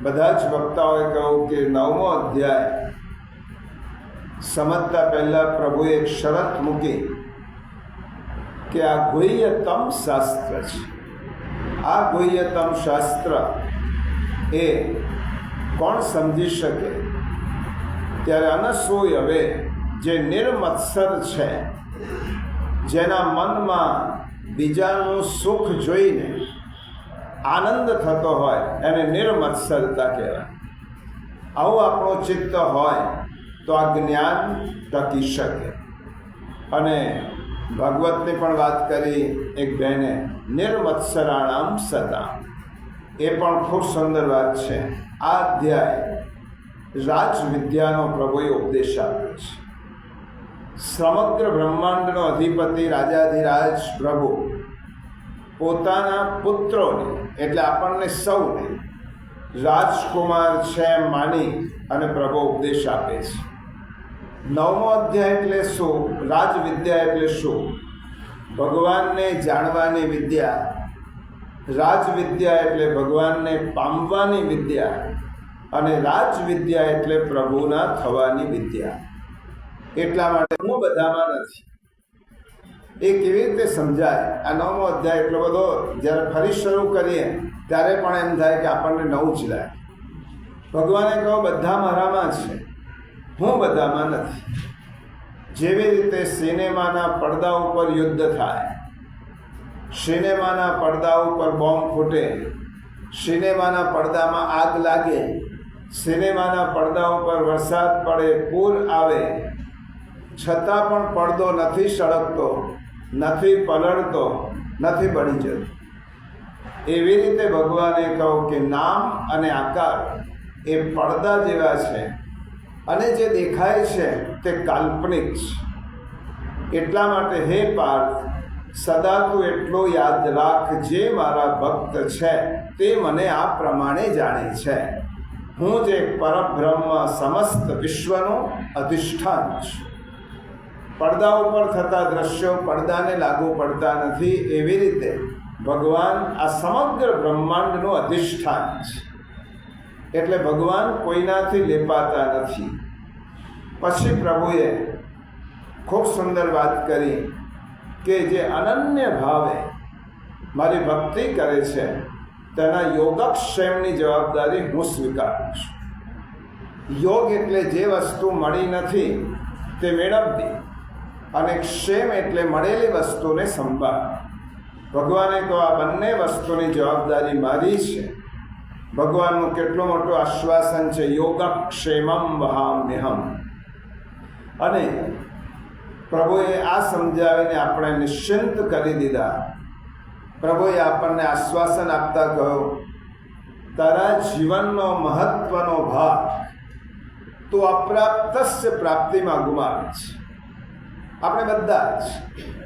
બધા જ વક્તાઓએ કહ્યું કે 9મો અધ્યાય સમજતા પહેલાં પ્રભુએ એક શરત મૂકી કે આ ગુહ્યતમ શાસ્ત્ર છે. આ ગુહ્યતમ શાસ્ત્ર એ કોણ સમજી શકે? ત્યારે અનસૂય હવે જે નિર્મત્સર છે, જેના મનમાં બીજાનું સુખ જોઈને આનંદ થતો હોય, એને નિર્મત્સરતા કહેવાય. આવું આપણું ચિત્ત હોય તો આ જ્ઞાન ટકી શકે. અને ભાગવતની પણ વાત કરી એક બહેને, નિર્મત્સરાણામ સદા, એ પણ ખૂબ સુંદર વાત છે. આ અધ્યાય રાજવિદ્યાનો પ્રભુએ ઉપદેશ આપ્યો છે. સમગ્ર બ્રહ્માંડનો અધિપતિ રાજાધિરાજ પ્રભુ પોતાના પુત્રોને, એટલે આપણને સૌને રાજકુમાર છે એમ માની અને પ્રભુ ઉપદેશ આપે છે. 9મો અધ્યાય એટલે શું? રાજવિદ્યા એટલે શું? ભગવાનને જાણવાની વિદ્યા. રાજવિદ્યા એટલે ભગવાનને પામવાની વિદ્યા, અને રાજવિદ્યા એટલે પ્રભુના થવાની વિદ્યા. એટલા માટે હું બધામાં નથી. એ કેવી રીતે સમજાય? આ 9મો અધ્યાય એટલો બધો જ્યારે ફરી શરૂ કરીએ ત્યારે પણ એમ થાય કે આપણને નવું જ લાગે. ભગવાને કહ્યું બધા મારામાં છે, હું બધામાં નથી. જેવી રીતે સિનેમાના પડદા ઉપર યુદ્ધ થાય, સિનેમાના પડદા ઉપર બોમ્બ ફૂટે, સિનેમાના પડદામાં આગ લાગે, સિનેમાના પડદા ઉપર વરસાદ પડે, પૂર આવે, છતાં પણ પડદો નથી સળગતો, નથી પલળતો, નથી બળી જતો. એવી રીતે ભગવાને કહ્યું કે નામ અને આકાર એ પડદા જેવા છે, અને જે દેખાય છે તે કાલ્પનિક છે. એટલા માટે હે પાર્થ, સદા તું એટલો યાદ રાખ, જે મારા ભક્ત છે તે મને આ પ્રમાણે જાણે છે. હું જે પરબ્રહ્મ સમસ્ત વિશ્વનો અધિષ્ઠાન છું. પડદા ઉપર થતા દ્રશ્યો પડદાને લાગુ પડતા નથી, એવી રીતે ભગવાન આ સમગ્ર બ્રહ્માંડનું અધિષ્ઠાન છે. એટલે ભગવાન કોઈનાથી લેપાતા નથી. પછી પ્રભુએ ખૂબ સુંદર વાત કરી કે જે અનન્ય ભાવે મારી ભક્તિ કરે છે તેના યોગક્ષેમની જવાબદારી હું સ્વીકારું છું. યોગ એટલે જે વસ્તુ મળી નથી તે મેળવવી, અને ક્ષેમ એટલે મળેલી વસ્તુને સંભાળ. ભગવાને તો આ બંને વસ્તુની જવાબદારી મારી છે. ભગવાનનું કેટલું મોટું આશ્વાસન છે, યોગક્ષેમમ વહામ્યહમ. અને પ્રભુએ આ સમજાવીને આપણે નિશ્ચિંત કરી દીધા. પ્રભુએ આપણને આશ્વાસન આપતા કહ્યું, તારા જીવનનો મહત્વનો ભાગ તું અપ્રાપ્તસ્ય પ્રાપ્તિમાં ગુમાવે છે. આપણે બધા જ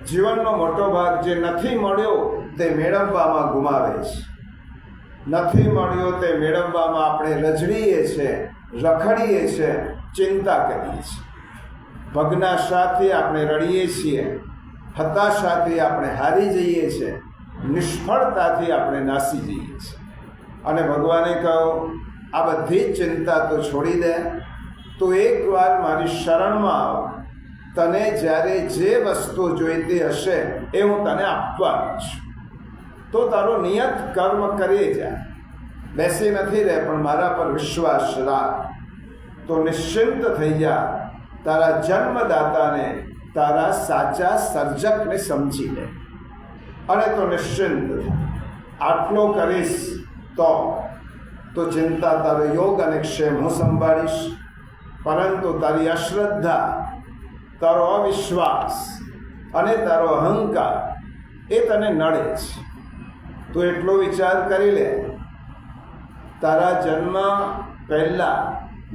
જીવનનો મોટો ભાગ જે નથી મળ્યો તે મેળવવામાં ગુમાવે છે. નથી મળ્યો તે મેળવવામાં આપણે રજડીએ છીએ, રખડીએ છીએ, ચિંતા કરીએ છીએ. ભગ્નાશાથી આપણે રડીએ છીએ, હતાશાથી આપણે હારી જઈએ છીએ, નિષ્ફળતાથી આપણે નાસી જઈએ છીએ. અને ભગવાને કહ્યું, આ બધી જ ચિંતા તો છોડી દે, તું એકવાર મારી શરણમાં આવ. તને જ્યારે જે વસ્તુ જોઈતી હશે એ હું તને આપવાનો છું. તો તારો નિયત કર્મ કરી જા, બેસી નથી રહે, પણ મારા પર વિશ્વાસ રાખ. તો નિશ્ચિંત થઈ જા, તારા જન્મદાતાને, તારા સાચા સર્જકને સમજી લે, અને તો નિશ્ચિંત. આટલો કરીશ તો ચિંતા તારો યોગ અને ક્ષેમ હું સંભાળીશ. પરંતુ તારી અશ્રદ્ધા, તારો અવિશ્વાસ અને તારો અહંકાર એ તને નડે છે. તું એટલો વિચાર કરી લે, તારા જન્મ પહેલાં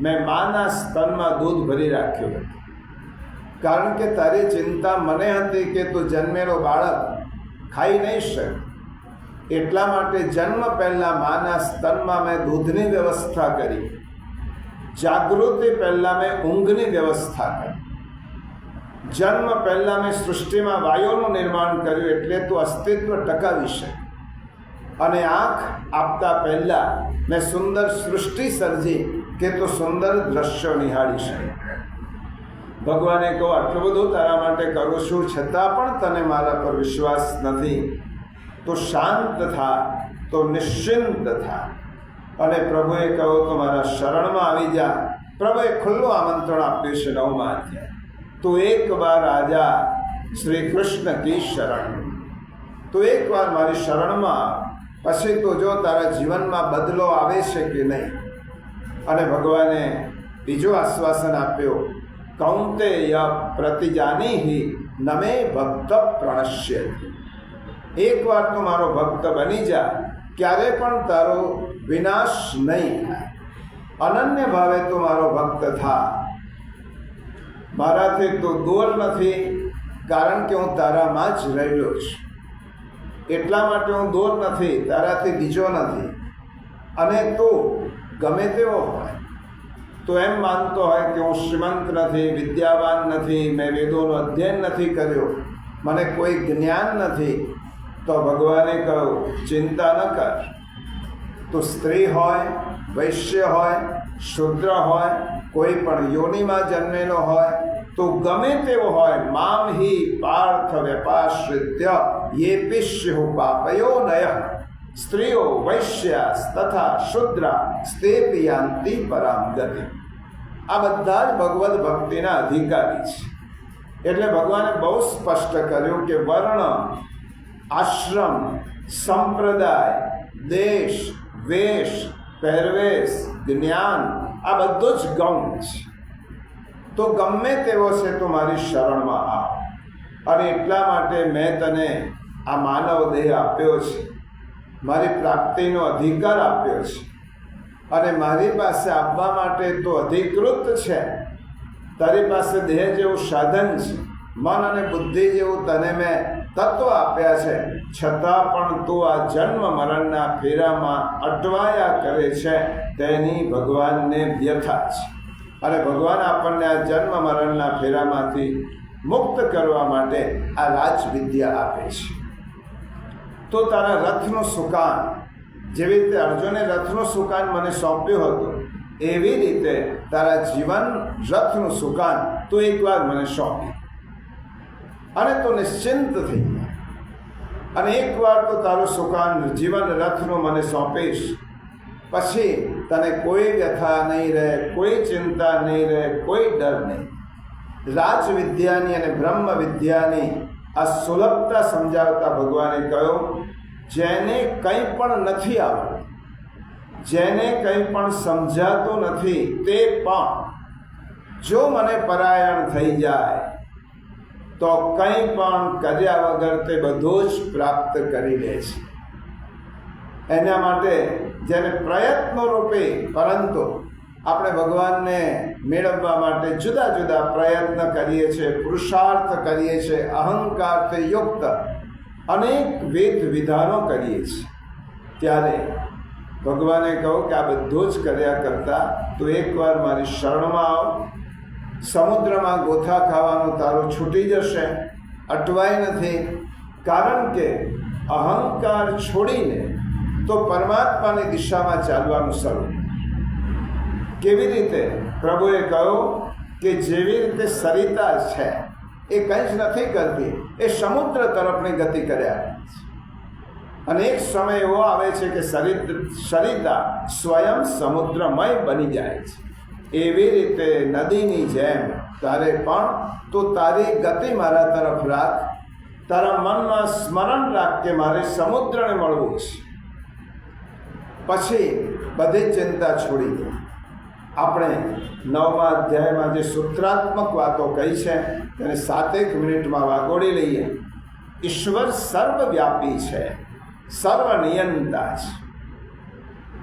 મેં માના સ્તનમાં દૂધ ભરી રાખ્યું હતું. કારણ કે તારી ચિંતા મને હતી કે તું જન્મેલો બાળક ખાઈ નહીં શકે. એટલા માટે જન્મ પહેલાં માના સ્તનમાં મેં દૂધની વ્યવસ્થા કરી. જાગૃતિ પહેલાં મેં ઊંઘની વ્યવસ્થા કરી. જન્મ પહેલાં મેં સૃષ્ટિમાં વાયુનું નિર્માણ કર્યું, એટલે તું અસ્તિત્વ ટકાવી શકે. અને આંખ આપતા પહેલાં મેં સુંદર સૃષ્ટિ સર્જી કે તું સુંદર દ્રશ્યો નિહાળીશ. ભગવાને કહું આટલું બધું તારા માટે કરું છું, છતાં પણ તને મારા પર વિશ્વાસ નથી. તો શાંત થા, તો નિશ્ચિંત થા. અને પ્રભુએ કહ્યું તો મારા શરણમાં આવી જા. પ્રભુએ ખુલ્લું આમંત્રણ આપ્યું છે 9મા અધ્યાય. તું એક વાર આજા શ્રી કૃષ્ણ કી શરણ. તું એક વાર મારી શરણમાં, પછી તો જો તારા જીવનમાં બદલો આવે છે કે નહીં. અને ભગવાને બીજું આશ્વાસન આપ્યું, કૌંતેય પ્રતિજાનીહિ નમે ભક્ત પ્રણશ્ય. એકવાર તું મારો ભક્ત બની જા, ક્યારે પણ તારો વિનાશ નહીં થાય. અનન્ય ભાવે તું મારો ભક્ત થા. મારાથી તું દૂર નથી, કારણ કે હું તારામાં જ રહેલો છું. એટલા માટે હું દૂર નથી, તારાથી બીજો નથી. અને તું ગમે તેવો હોય, તો એમ માનતો હોય કે હું શ્રીમંત નથી, વિદ્યાવાન નથી, મેં વેદોનું અધ્યયન નથી કર્યું, મને કોઈ જ્ઞાન નથી, તો ભગવાને કહ્યું ચિંતા ન કર. તું સ્ત્રી હોય, વૈશ્ય હોય, શુદ્ર હોય, કોઈ પણ યોનિમાં જન્મેલો હોય, તું ગમે તેવો હોય, મામ હિ પાર્થ વ્યપાશ્રિત્ય યેપિ સ્યુઃ પાપયો નયઃ. સ્ત્રીઓ, વૈશ્યાસ તથા શુદ્રા સ્તેપિ યાન્તિ પરામ ગતિ. આ બધા જ ભગવદ્ ભક્તિના અધિકારી છે. એટલે ભગવાને બહુ સ્પષ્ટ કર્યું કે વર્ણ, આશ્રમ, સંપ્રદાય, દેશ, વેશ, પહેરવેશ, જ્ઞાન આ બધું જ ગૌણ છે. તો ગમે તેવો છે તો મારી શરણમાં આવ. અને એટલા માટે મેં તને આ માનવ દેહ આપ્યો છે, મારી પ્રાપ્તિનો અધિકાર આપ્યો છે. અને મારી પાસે આવવા માટે તો અધિકૃત છે. તારી પાસે દેહ જેવું સાધન છે, મન અને બુદ્ધિ જેવું તને મેં તત્વ આપ્યા છે, છતાં પણ તું આ જન્મ મરણના ફેરામાં અટવાયા કરે છે. તેની ભગવાનને વ્યથા છે. અને ભગવાન આપણને આ જન્મ મરણના ફેરામાંથી મુક્ત કરવા માટે આ રાજવિદ્યા આપે છે. તો તારા રથનું સુકાન, જેવી રીતે અર્જુને રથનું સુકાન મને સોંપ્યું હતું, એવી રીતે તારા જીવન રથનું સુકાન તું એકવાર મને સોંપી. અને તું નિશ્ચિંત થઈ જાય. અને એકવાર તો તારું સુકાન જીવન રથનું મને સોંપીશ, પછી તને કોઈ વ્યથા નહીં રહે, કોઈ ચિંતા નહીં રહે, કોઈ ડર નહીં. રાજવિદ્યાની અને બ્રહ્મ વિદ્યાની આ સુલભતા સમજાવતા ભગવાને કહ્યું, જેને કંઈ પણ નથી આવડતું, જેને કંઈ પણ સમજાતું નથી, તે પણ જો મને પરાયણ થઈ જાય તો કંઈ પણ કર્યા વગર તે બધું જ પ્રાપ્ત કરી લે છે. એના માટે જેને પ્રયત્નો રૂપે, પરંતુ આપણે ભગવાનને મેળવવા માટે જુદા જુદા પ્રયત્ન કરીએ છીએ, પુરુષાર્થ કરીએ છીએ, અહંકારથી યુક્ત અનેક વિધ વિધાનો કરીએ છીએ, ત્યારે ભગવાને કહું કે આ બધું જ કર્યા કરતાં તું એકવાર મારી શરણમાં આવ. સમુદ્રમાં ગોથા ખાવાનું તારું છૂટી જશે, અટવાય નથી. કારણ કે અહંકાર છોડીને તો પરમાત્માની દિશામાં ચાલવાનું શરૂ. કેવી રીતે? પ્રભુએ કહ્યું કે જેવી રીતે સરિતા છે એ કંઈ જ નથી કરતી, એ સમુદ્ર તરફની ગતિ કર્યા છે. અને એક સમય એવો આવે છે કે સરિતા સ્વયં સમુદ્રમય બની જાય છે. એવી રીતે નદીની જેમ તારે પણ તું તારી ગતિ મારા તરફ રાખ. તારા મનમાં સ્મરણ રાખ કે મારે સમુદ્રને મળવું છે. પછી બધી ચિંતા છોડી દે. આપણે 9મા અધ્યાયમાં જે સૂત્રાત્મક વાતો કહી છે તેને 7 મિનિટમાં વાગોળી લઈએ. ઈશ્વર સર્વવ્યાપી છે, સર્વનિયંતા છે.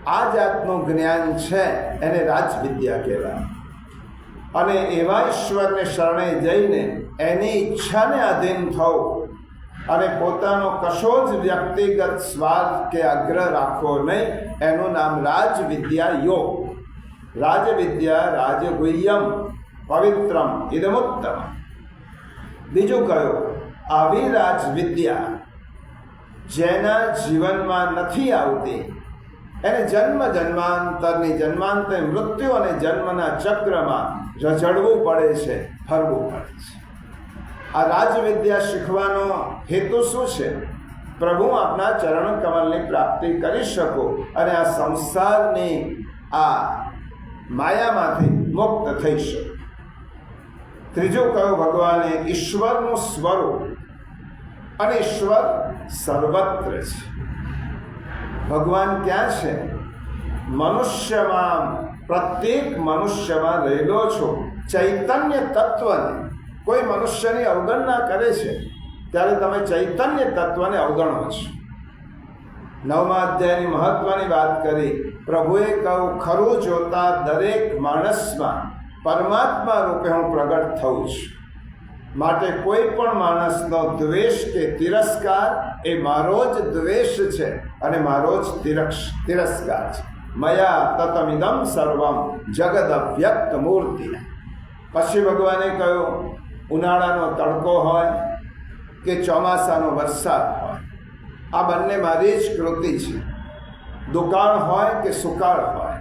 આ જાતનું જ્ઞાન છે એને રાજવિદ્યા કહેવાય. અને એવા ઈશ્વરને શરણે જઈને એની ઈચ્છાને આધીન થવું અને પોતાનો કશો જ વ્યક્તિગત સ્વાર્થ કે આગ્રહ રાખવો નહીં, એનું નામ રાજવિદ્યા યોગ. રાજવિદ્યા રાજગુહ્યમ પવિત્રમ ઇદમુત્તમ. બીજું કયો? આવી રાજવિદ્યા જેના જીવનમાં નથી આવતી એને જન્મ જન્માંતરની જન્માંતરે મૃત્યુ અને જન્મના ચક્રમાં રઝળવું પડે છે, ફરવું પડે છે. આ રાજવિદ્યા શીખવાનો હેતુ શું છે? પ્રભુ આપના ચરણ કમલની પ્રાપ્તિ કરી શકો અને આ સંસારની આ માયામાંથી મુક્ત થઈ શકો. ત્રીજું કહ્યું ભગવાને, ઈશ્વરનું સ્વરૂપ, અને ઈશ્વર સર્વત્ર છે. ભગવાન ક્યાં છે? મનુષ્યમાં, પ્રત્યેક મનુષ્યમાં રહેલો છો. ચૈતન્ય તત્વને કોઈ મનુષ્યની અવગણના કરે છે ત્યારે તમે ચૈતન્ય તત્વને અવગણો છો. 9મા અધ્યાયની મહત્વની વાત કરી. પ્રભુએ કહ્યું, ખરું જોતા દરેક માણસમાં પરમાત્મા રૂપે હું પ્રગટ થઉં છું. માટે કોઈ પણ માણસનો દ્વેષ કે તિરસ્કાર એ મારો જ દ્વેષ છે અને મારો જ તિરસ્કાર છે. મયા તતમિદમ સર્વમ જગદ અવ્યક્ત મૂર્તિ. પછી ભગવાને કહ્યું, ઉનાળાનો તડકો હોય કે ચોમાસાનો વરસાદ હોય, આ બંને મારી જ કૃતિ છે. દુકાળ હોય કે સુકાળ હોય,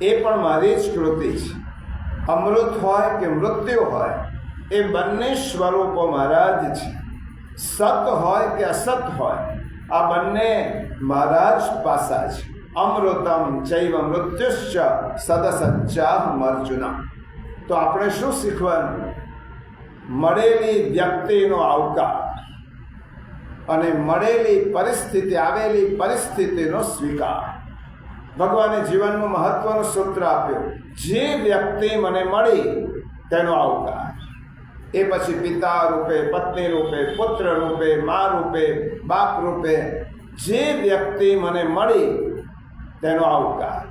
એ પણ મારી જ કૃતિ છે. અમૃત હોય કે મૃત્યુ હોય, એ બંને સ્વરૂપો મારા જ છે. સત હોય કે અસત હોય, આ બંને મારા જ પાસા છે. અમૃતમ ચૈવ મૃત્યુશ્ચ સદસચ્ચાહમ અર્જુન. તો આપણે શું શીખવાનું? મળેલી વ્યક્તિનો આવકાર અને મળેલી પરિસ્થિતિ, આવેલી પરિસ્થિતિનો સ્વીકાર. ભગવાને જીવનનું મહત્વનું સૂત્ર આપ્યું, જે વ્યક્તિ મને મળી તેનો આવકાર. એ પછી પિતા રૂપે, પત્ની રૂપે, પુત્ર રૂપે, મા રૂપે, બાપ રૂપે, જે વ્યક્તિ મને મળી તેનો આવકાર,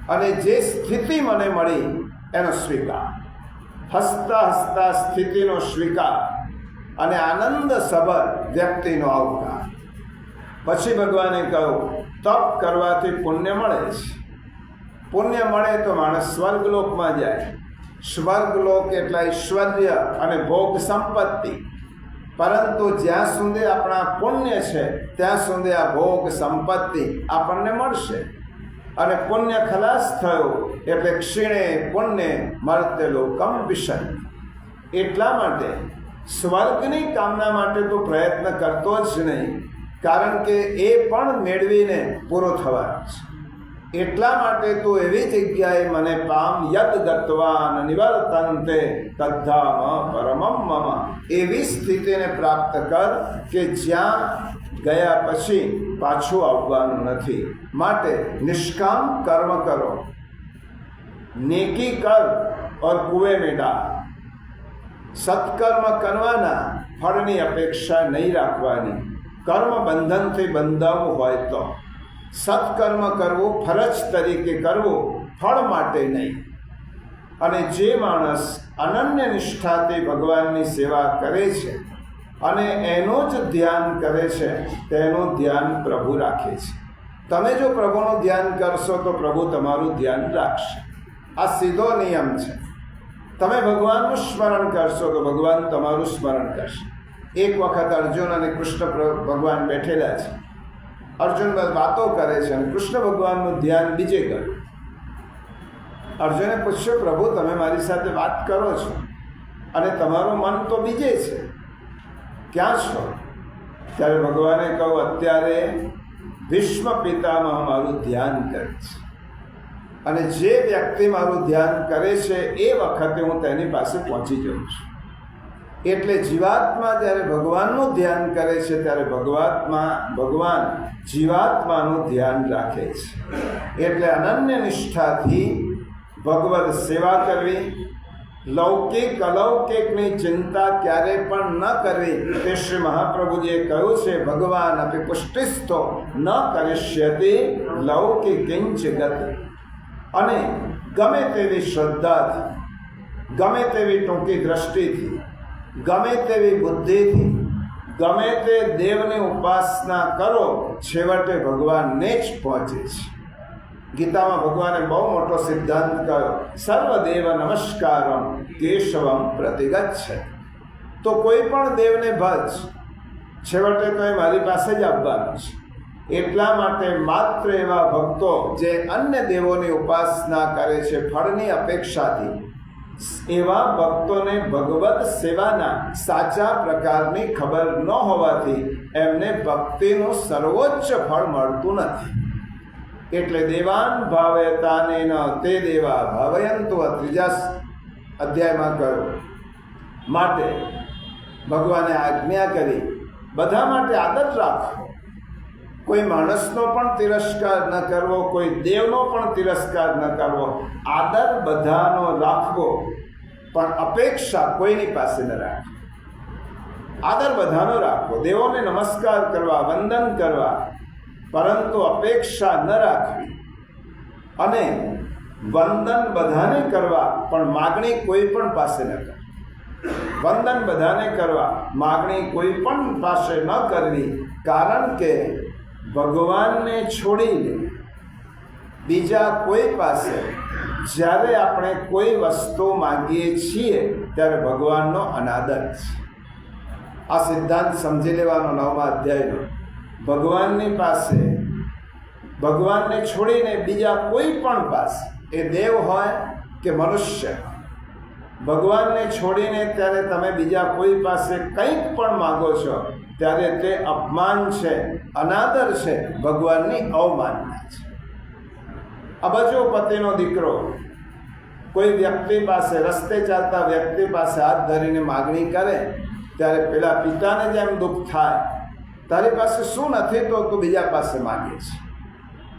અને જે સ્થિતિ મને મળી એનો સ્વીકાર. હસતા હસતા સ્થિતિનો સ્વીકાર અને આનંદ સભર વ્યક્તિનો આવકાર. પછી ભગવાને કહ્યું, તપ કરવાથી પુણ્ય મળે છે. પુણ્ય મળે તો માણસ સ્વર્ગલોકમાં જાય. સ્વર્ગલોક એટલે ઐશ્વર્ય અને ભોગ સંપત્તિ. પરંતુ જ્યાં સુધી આપણા પુણ્ય છે ત્યાં સુધી આ ભોગ સંપત્તિ આપણને મળશે. અને પુણ્ય ખલાસ થયો એટલે ક્ષીણે પુણ્ય મળતે લોકમ વિષય. એટલા માટે સ્વર્ગની કામના માટે તો પ્રયત્ન કરતો જ નહીં, કારણ કે એ પણ મેળવીને પૂરો થવાનો છે. એટલા માટે તું એવી જગ્યાએ મને પામ, યદ ગત્વાન નિવર્તન્તે તદ્ધામ પરમમ મમ. એવી સ્થિતિને પ્રાપ્ત કર કે જ્યાં ગયા પછી પાછું આવવાનું નથી. માટે નિષ્કામ કર્મ કરો, નેકી કર ઓર કુએ में डाल. સત્કર્મ કરવાના, ફળની અપેક્ષા નહીં રાખવાની. કર્મ બંધનથી બંધાવવું હોય તો સત્કર્મ કરવું, ફરજ તરીકે કરવું, ફળ માટે નહીં. અને જે માણસ અનન્ય નિષ્ઠાથી ભગવાનની સેવા કરે છે અને એનું જ ધ્યાન કરે છે, તેનું ધ્યાન પ્રભુ રાખે છે. તમે જો પ્રભુનું ધ્યાન કરશો તો પ્રભુ તમારું ધ્યાન રાખશે. આ સીધો નિયમ છે. તમે ભગવાનનું સ્મરણ કરશો તો ભગવાન તમારું સ્મરણ કરશે. એક વખત અર્જુન અને કૃષ્ણ ભગવાન બેઠેલા છે. અર્જુન વાતો કરે છે અને કૃષ્ણ ભગવાનનું ધ્યાન બીજે કર્યું. અર્જુને પૂછ્યું, પ્રભુ તમે મારી સાથે વાત કરો છો અને તમારું મન તો બીજે છે, ક્યાં છો? ત્યારે ભગવાને કહ્યું, અત્યારે ભીષ્મ પિતામહ મારું ધ્યાન કરે છે, અને જે વ્યક્તિ મારું ધ્યાન કરે છે એ વખતે હું તેની પાસે પહોંચી જાઉં છું. એટલે જીવાત્મા જ્યારે ભગવાનનું ધ્યાન કરે છે ત્યારે ભગવાન જીવાત્માનું ધ્યાન રાખે છે. એટલે અનન્ય નિષ્ઠાથી ભગવદ સેવા કરવી, લૌકિક અલૌકિકની ચિંતા ક્યારે પણ ન કરવી. તે શ્રી મહાપ્રભુજીએ કહ્યું છે, ભગવાન અપી પુષ્ટિસ્થો ન કરિષ્યતિ લૌકિકિંચ ગતિ. અને ગમે તેવી શ્રદ્ધાથી, ગમે તેવી ટૂંકી દ્રષ્ટિથી, ગમે તેવી બુદ્ધિથી, ગમે તે દેવની ઉપાસના કરો, છેવટે ભગવાનને જ પહોંચે છે. ગીતામાં ભગવાને બહુ મોટો સિદ્ધાંત કહ્યો, સર્વદેવ નમસ્કારમ કેશવમ પ્રતિગચ્છ. તો કોઈ પણ દેવને ભજ, છેવટે તો એ મારી પાસે જ આવવાનું છે. એટલા માટે માત્ર એવા ભક્તો જે અન્ય દેવોની ઉપાસના કરે છે ફળની અપેક્ષાથી, એવા ભક્તોને ભગવત સેવાના સાચા પ્રકારની ખબર ન હોવાથી એમને ભક્તિનું સર્વોચ્ચ ફળ મળતું નથી. એટલે દેવાન ભાવયતાને ન તે દેવા ભાવયંતુ ત્રીજા અધ્યાયમાં કહ્યું. માટે ભગવાને આજ્ઞા કરી બધા માટે આદર રાખવો, કોઈ માણસનો પણ તિરસ્કાર ન કરવો, કોઈ દેવનો પણ તિરસ્કાર ન કરવો, આદર બધાનો રાખવો, પણ અપેક્ષા કોઈની પાસે ન રાખવી. આદર બધાનો રાખવો, દેવોને નમસ્કાર કરવા, વંદન કરવા, પરંતુ અપેક્ષા ન રાખવી. અને વંદન બધાને કરવા, પણ માગણી કોઈ પણ પાસે ન કરવી. વંદન બધાને કરવા, માગણી કોઈ પણ પાસે ન કરવી. કારણ કે ભગવાનને છોડીને બીજા કોઈ પાસે જ્યારે આપણે કોઈ વસ્તુ માગીએ છીએ ત્યારે ભગવાનનો અનાદર છે. આ સિદ્ધાંત સમજી લેવાનો 9મા અધ્યાયનો. ભગવાનની પાસે, ભગવાનને છોડીને બીજા કોઈ પણ પાસે, એ દેવ હોય કે મનુષ્ય, ભગવાનને છોડીને ત્યારે તમે બીજા કોઈ પાસે કંઈક પણ માગો છો ત્યારે તે અપમાન છે, અનાદર છે, ભગવાનની અવમાનના છે. અબજો પતિનો દીકરો કોઈ વ્યક્તિ પાસે, રસ્તે ચાલતા વ્યક્તિ પાસે હાથ ધરીને માગણી કરે ત્યારે પેલા પિતાને જેમ દુઃખ થાય, તારી પાસે શું નથી તો તું બીજા પાસે માગે છે,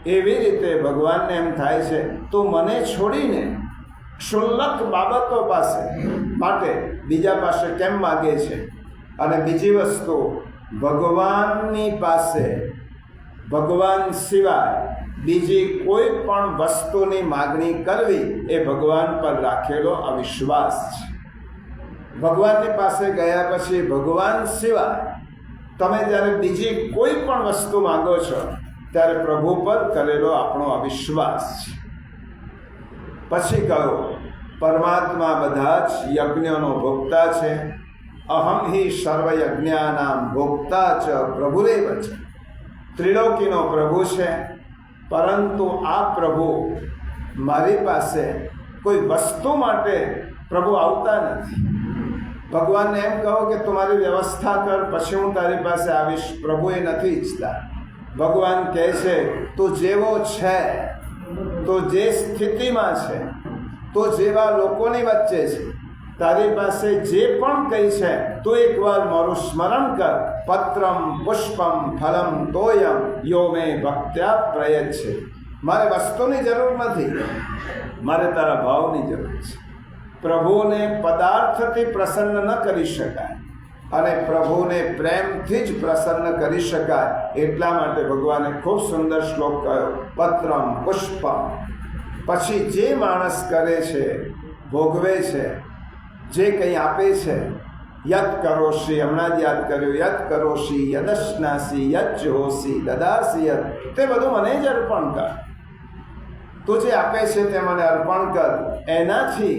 એવી રીતે ભગવાનને એમ થાય છે તું મને છોડીને ક્ષુલ્લક બાબતો પાસે માટે બીજા પાસે કેમ માગે છે. અને બીજી વસ્તુ, ભગવાનની પાસે ભગવાન સિવાય બીજી કોઈ પણ વસ્તુની માગણી કરવી એ ભગવાન પર રાખેલો અવિશ્વાસ છે. ભગવાનની પાસે ગયા પછી ભગવાન સિવાય તમે જ્યારે બીજી કોઈ પણ વસ્તુ માગો છો ત્યારે પ્રભુ પર કરેલો આપણો અવિશ્વાસ છે. પછી કહો, પરમાત્મા બધા જ યજ્ઞોનો ભોગતા છે. અહમ હિ સર્વયજ્ઞાનામ ભોગતા ચ પ્રભુરેવ ચ. ત્રિલોકીનો પ્રભુ છે, પરંતુ આ પ્રભુ મારી પાસે કોઈ વસ્તુ માટે પ્રભુ આવતા નથી. ભગવાનને એમ કહો કે તું મારી વ્યવસ્થા કર, પછી હું તારી પાસે આવીશ. પ્રભુ એ નથી ઈચ્છતા. ભગવાન કહે છે તું જેવો છે, તો જે સ્થિતિમાં છે, તો જેવા લોકોની વચ્ચે છે, તારી પાસે જે પણ કંઈ છે તું એકવાર મારું સ્મરણ કર. પત્રમ પુષ્પમ ફલમ તોયમ યો મે ભક્ત્યા પ્રયચ્છે. મારે વસ્તુની જરૂર નથી, મારે તારા ભાવની જરૂર છે. પ્રભુને પદાર્થથી પ્રસન્ન ન કરી શકાય અને પ્રભુને પ્રેમથી જ પ્રસન્ન કરી શકાય. એટલા માટે ભગવાને ખૂબ સુંદર શ્લોક કહ્યો, પત્રમ પુષ્પમ. પછી જે માણસ કરે છે, ભોગવે છે, જે કંઈ આપે છે, યત કરોશી, હમણાં જ યાદ કર્યું, યત કરોશી યદશ્નાસી યત જોશી દદાસી યત, તે બધું મને જ અર્પણ કર. તું જે આપે છે તે મને અર્પણ કર. એનાથી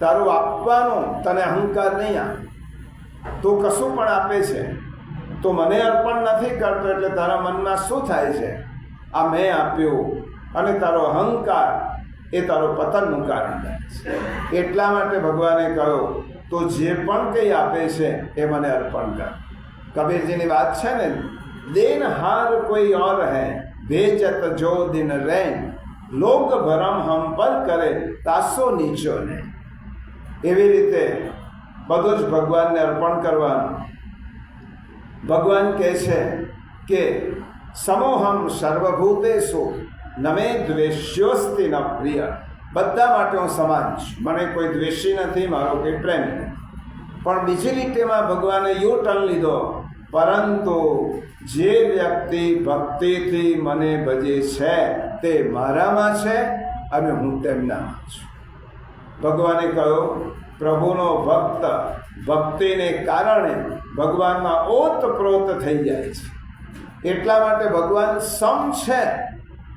તારું આપવાનું તને અહંકાર નહીં આવે. તું કશું પણ આપે છે, તું મને અર્પણ નથી કરતો એટલે તારા મનમાં શું થાય છે? આ મેં આપ્યું. અને તારો અહંકાર એ તારો પતનનું કારણ બને છે. એટલા માટે ભગવાને કહ્યું તું જે પણ કંઈ આપે છે એ મને અર્પણ કર. કબીરજીની વાત છે ને, દેન હાર કોઈ ઓર હૈ ભેજત જો દિન રૈન, લોક ભરમ હમ પર કરે તાસો નીચો ને. એવી રીતે બધું જ ભગવાનને અર્પણ કરવાનું. ભગવાન કહે છે કે સમોહમ સર્વભૂતેષુ નમે દ્વેષ્યોસ્તિ ન પ્રિય. બધા માટે હું સમાન છું, મને કોઈ દ્વેષી નથી, મારો કોઈ પ્રેમી નથી. પણ બીજી લીટીમાં ભગવાને યુ ટર્ન લીધો, પરંતુ જે વ્યક્તિ ભક્તિથી મને ભજે છે તે મારામાં છે અને હું તેમનામાં છું. ભગવાને કહ્યું પ્રભુનો ભક્ત ભક્તિને કારણે ભગવાનમાં ઓતપ્રોત થઈ જાય છે. એટલા માટે ભગવાન સમ છે,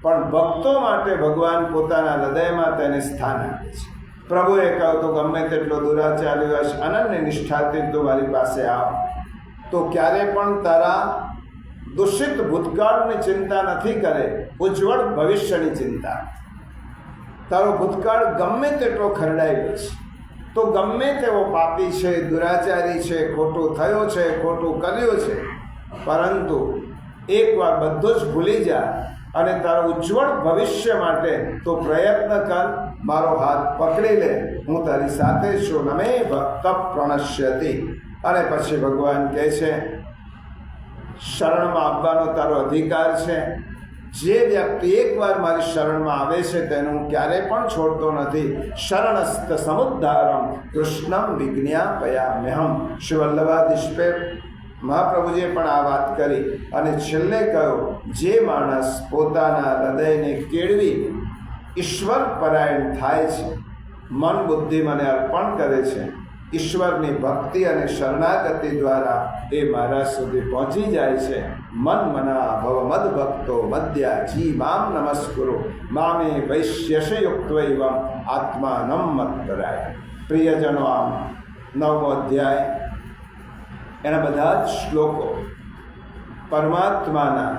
પણ ભક્તો માટે ભગવાન પોતાના હૃદયમાં તેને સ્થાન આપે છે. પ્રભુએ કહ્યું તો ગમે તેટલો દુરાચાર્ય હશે, અનન્ય નિષ્ઠાથી તું મારી પાસે આવ તો ક્યારે પણ તારા દૂષિત ભૂતકાળની ચિંતા નથી કરે, ઉજ્જવળ ભવિષ્યની ચિંતા. તારો ભૂતકાળ ગમે તેટલો ખરડાયેલો છે, તો ગમે તેવો પાપી છે, દુરાચારી છે, ખોટું થયો છે, ખોટું કર્યું છે, પરંતુ એકવાર બધું જ ભૂલી જા અને તારું ઉજ્જવળ ભવિષ્ય માટે તો પ્રયત્ન કર. મારો હાથ પકડી લે, હું તારી સાથે છું. નમે ભક્ત પ્રણશ્યતિ. અને પછી ભગવાન કહે છે, શરણમાં આવવાનો તારો અધિકાર છે. જે વ્યક્તિ એકવાર મારી શરણમાં આવે છે તેનું હું ક્યારેય પણ છોડતો નથી. શરણસ્થ સમુદ્ધારમ કૃષ્ણમ વિજ્ઞાપયામ્યહમ. શ્રી વલ્લભાધિષ્પે મહાપ્રભુજીએ પણ આ વાત કરી અને છેલ્લે કહ્યું, જે માણસ પોતાના હૃદયને કેળવી ઈશ્વર પરાયણ થાય છે, મન બુદ્ધિ મને અર્પણ કરે છે, ઈશ્વરની ભક્તિ અને શરણાગતિ દ્વારા એ મારા સુધી પહોંચી જાય છે. મન મના ભવ મદ ભક્તો મદ્યા જી મામ નમસ્કુરુ મામે વૈશ્યશયુક્ત્વૈવમ આત્માનમ મત્તરાય. પ્રિયજનો, આમ 9મો અધ્યાય એના બધા જ શ્લોકો પરમાત્માના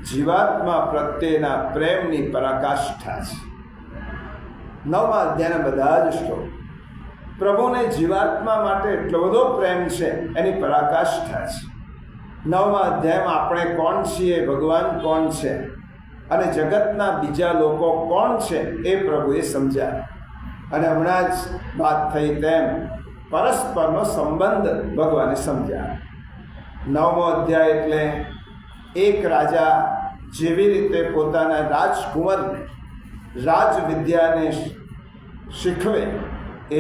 જીવાત્મા પ્રત્યેના પ્રેમની પરાકાષ્ઠા છે. 9મા અધ્યાયના બધા જ શ્લોક પ્રભુને જીવાત્મા માટે એટલો બધો પ્રેમ છે, એની પરાકાષ્ઠા છે. 9મા અધ્યાયમાં આપણે કોણ છીએ, ભગવાન કોણ છે અને જગતના બીજા લોકો કોણ છે એ પ્રભુએ સમજાવ્યા. અને હમણાં જ વાત થઈ તેમ પરસ્પરનો સંબંધ ભગવાને સમજાવ્યો. 9મો અધ્યાય એટલે એક રાજા જેવી રીતે પોતાના રાજકુંવરને રાજવિદ્યાને શીખવે,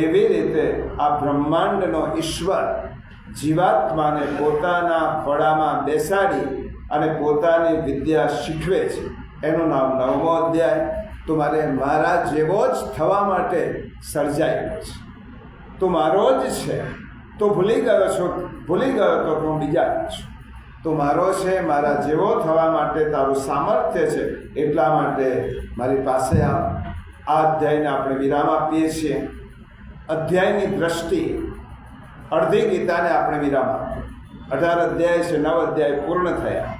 એવી રીતે આ બ્રહ્માંડનો ઈશ્વર જીવાત્માને પોતાના ખોળામાં બેસાડી અને પોતાની વિદ્યા શીખવે છે. એનું નામ 9મો અધ્યાય. તો મારે મારા જેવો જ થવા માટે સર્જાયેલો છે. તું મારો જ છે, તો ભૂલી ગયો તો હું બીજા છું. તું મારો છે, મારા જેવો થવા માટે તારું સામર્થ્ય છે, એટલા માટે મારી પાસે આવ. આ અધ્યાયને આપણે વિરામ આપીએ છીએ. અધ્યાયની દ્રષ્ટિ અડધી ગીતાને આપણે વિરામ આપ્યો. 18 અધ્યાય છે, 9 અધ્યાય પૂર્ણ થયા.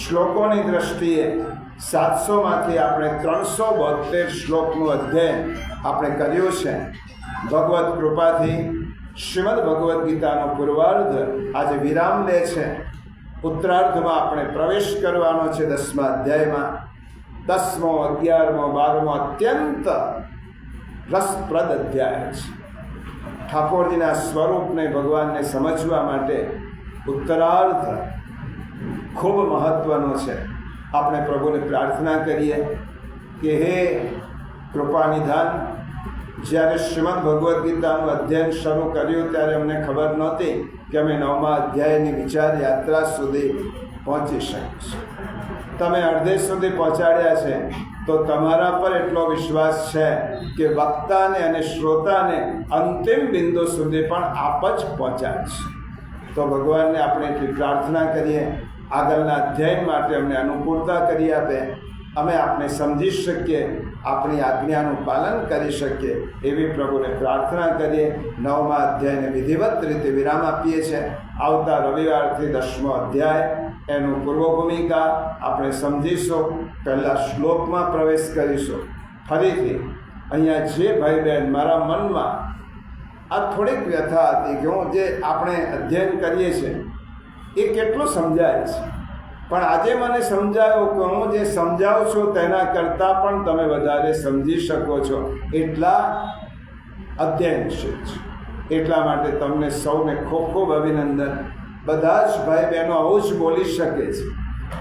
શ્લોકોની દ્રષ્ટિએ 700માંથી આપણે 372 શ્લોકનું અધ્યયન આપણે કર્યું છે. ભગવત કૃપાથી શ્રીમદ ભગવદ્ ગીતાનો પૂર્વાર્ધ આજે વિરામ લે છે. ઉત્તરાર્ધમાં આપણે પ્રવેશ કરવાનો છે 10મા અધ્યાયમાં. 10મો, 11મો, 12મો અત્યંત રસપ્રદ અધ્યાય છે. ઠાકોરજીના સ્વરૂપને, ભગવાનને સમજવા માટે ઉત્તરાર્ધ ખૂબ મહત્ત્વનો છે. આપણે પ્રભુને પ્રાર્થના કરીએ કે હે કૃપાનિધાન, જ્યારે શ્રીમદ ભગવદ્ ગીતાનું અધ્યયન શરૂ કર્યું ત્યારે અમને ખબર નહોતી કે અમે 9મા અધ્યાયની વિચાર યાત્રા સુધી પહોંચી શકીશું. તમે અડધે સુધી પહોંચાડ્યા છે, તો તમારા પર એટલો વિશ્વાસ છે કે વક્તાને અને શ્રોતાને અંતિમ બિંદુ સુધી પણ આપ જ પહોંચાડશે. તો ભગવાનને આપણે એટલી પ્રાર્થના કરીએ, આગળના અધ્યાય માટે અમને અનુકૂળતા કરી આપે, અમે આપને સમજી શકીએ, આપણી આજ્ઞાનું પાલન કરી શકીએ, એવી પ્રભુને પ્રાર્થના કરીએ. 9મા અધ્યાયને વિધિવત રીતે વિરામ આપીએ છીએ. આવતા રવિવારથી 10મો અધ્યાય, એનું પૂર્વ ભૂમિકા આપણે સમજીશું. પહેલાં શ્લોકમાં પ્રવેશ કરીશું. ફરીથી અહીંયા જે ભાઈ બહેન મારા મનમાં આ થોડીક વ્યથા હતી કે હું જે આપણે અધ્યયન કરીએ છીએ એ કેટલું સમજાય છે, પણ આજે મને સમજાયો કે હું જે સમજાવું છું તેના કરતાં પણ તમે વધારે સમજી શકો છો એટલા અધ્યયનશીલ છે. એટલા માટે તમને સૌને ખૂબ ખૂબ અભિનંદન. બધા જ ભાઈ બહેનો આવું જ બોલી શકે છે,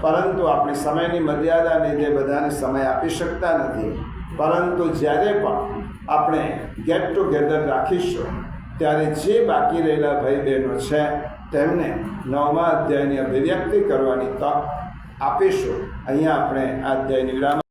પરંતુ આપણી સમયની મર્યાદાને લીધે બધાને સમય આપી શકતા નથી. પરંતુ જ્યારે પણ આપણે ગેટ ટુગેધર રાખીશું ત્યારે જે બાકી રહેલા ભાઈ બહેનો છે તેમને 9મા અધ્યાયની અભિવ્યક્તિ કરવાની તક આપીશું. અહીંયા આપણે આ અધ્યાયની વિરામ